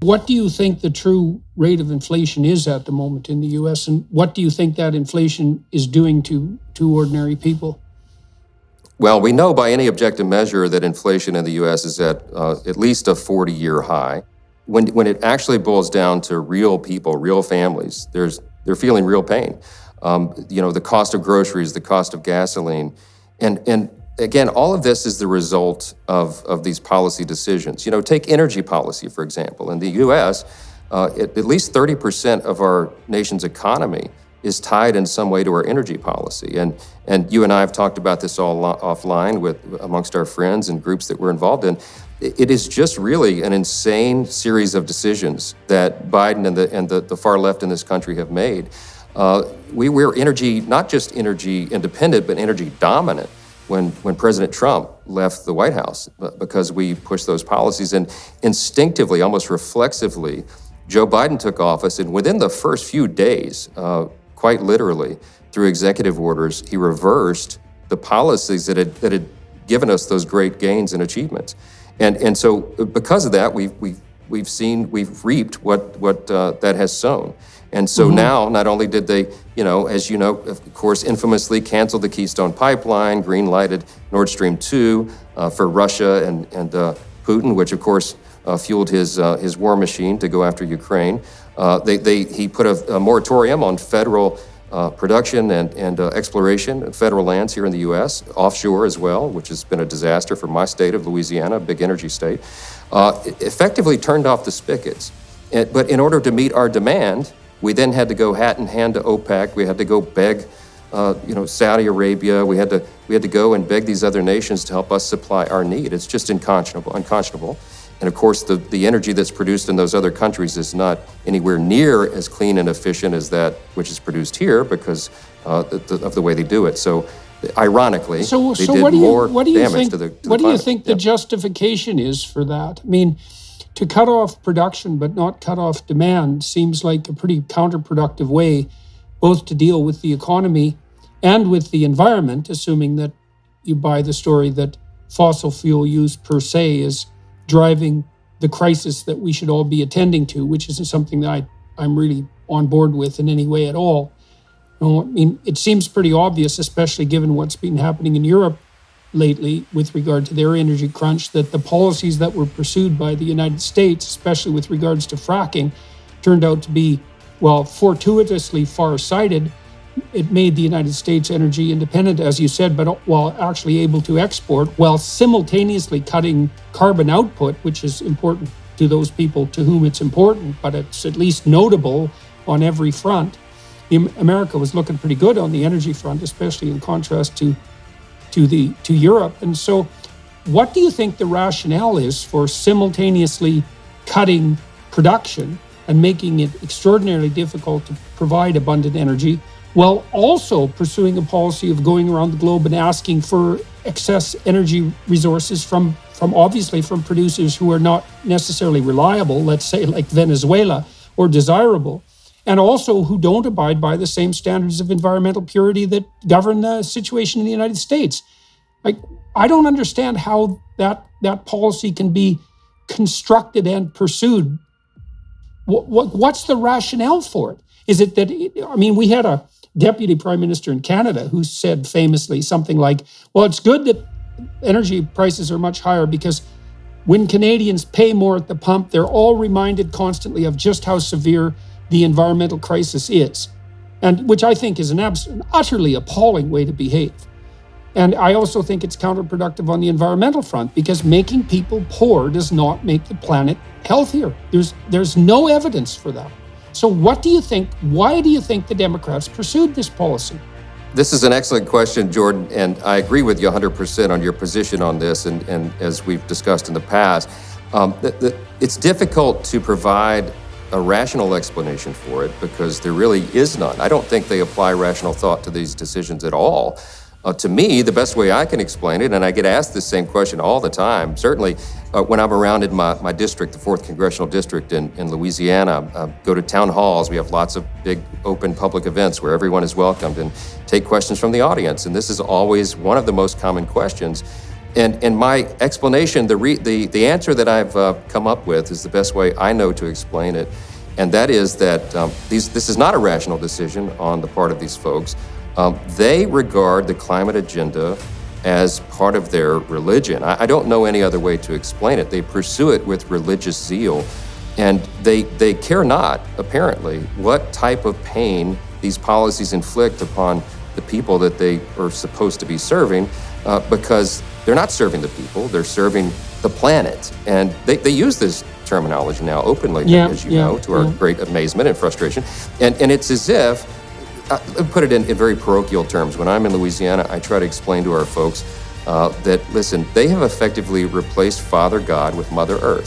What do you think the true rate of inflation is at the moment in the U.S., and what do you think that inflation is doing to ordinary people? Well, we know by any objective measure that inflation in the U.S. is at least a 40-year high. When it actually boils down to real people, real families, they're feeling real pain. The cost of groceries, the cost of gasoline, and again, all of this is the result of these policy decisions. Take energy policy, for example. In the U.S., at least 30% of our nation's economy is tied in some way to our energy policy. And you and I have talked about this all offline amongst our friends and groups that we're involved in. It is just really an insane series of decisions that Biden and the far left in this country have made. We're energy, not just energy independent, but energy dominant when President Trump left the White House, because we pushed those policies. And instinctively, almost reflexively, Joe Biden took office, and within the first few days, quite literally, through executive orders, he reversed the policies that had given us those great gains and achievements. And so because of that, we've reaped what that has sown. And so now, not only did they, as you know, of course, infamously canceled the Keystone Pipeline, green-lighted Nord Stream 2 for Russia and Putin, which of course fueled his war machine to go after Ukraine. He put a moratorium on federal production and exploration of federal lands here in the U.S., offshore as well, which has been a disaster for my state of Louisiana, a big energy state. Effectively turned off the spigots. But in order to meet our demand, we then had to go hat in hand to OPEC. We had to go beg, Saudi Arabia. We had to go and beg these other nations to help us supply our need. It's just unconscionable. And of course, the energy that's produced in those other countries is not anywhere near as clean and efficient as that which is produced here because of the way they do it. So, ironically, they did more damage to the climate. What do you think the justification is for that? I mean, to cut off production but not cut off demand seems like a pretty counterproductive way, both to deal with the economy and with the environment, assuming that you buy the story that fossil fuel use per se is driving the crisis that we should all be attending to, which isn't something that I'm really on board with in any way at all. It seems pretty obvious, especially given what's been happening in Europe lately with regard to their energy crunch, that the policies that were pursued by the United States, especially with regards to fracking, turned out to be, fortuitously far-sighted. It made the United States energy independent, as you said, but while actually able to export, while simultaneously cutting carbon output, which is important to those people to whom it's important, but it's at least notable on every front. America was looking pretty good on the energy front, especially in contrast to Europe. And so what do you think the rationale is for simultaneously cutting production and making it extraordinarily difficult to provide abundant energy, while also pursuing a policy of going around the globe and asking for excess energy resources from producers who are not necessarily reliable, let's say like Venezuela, or desirable, and also who don't abide by the same standards of environmental purity that govern the situation in the United States? I don't understand how that policy can be constructed and pursued. What's the rationale for it? Is it that, we had a deputy prime minister in Canada who said famously something like, well, it's good that energy prices are much higher because when Canadians pay more at the pump, they're all reminded constantly of just how severe the environmental crisis is, and which I think is an utterly appalling way to behave. And I also think it's counterproductive on the environmental front because making people poor does not make the planet healthier. There's no evidence for that. So what do you think? Why do you think the Democrats pursued this policy? This is an excellent question, Jordan, and I agree with you 100% on your position on this. And as we've discussed in the past, it's difficult to provide a rational explanation for it because there really is none. I don't think they apply rational thought to these decisions at all. To me, the best way I can explain it, and I get asked this same question all the time, certainly when I'm around in my district, the 4th Congressional District in Louisiana, go to town halls. We have lots of big open public events where everyone is welcomed and take questions from the audience. And this is always one of the most common questions. And my explanation, the answer that I've come up with is the best way I know to explain it, and that is that this is not a rational decision on the part of these folks. They regard the climate agenda as part of their religion. I don't know any other way to explain it. They pursue it with religious zeal, and they care not, apparently, what type of pain these policies inflict upon the people that they are supposed to be serving, because they're not serving the people, they're serving the planet. And they use this terminology now openly, as you know, to our great amazement and frustration. And it's as if, I'll put it in very parochial terms. When I'm in Louisiana, I try to explain to our folks that, listen, they have effectively replaced Father God with Mother Earth.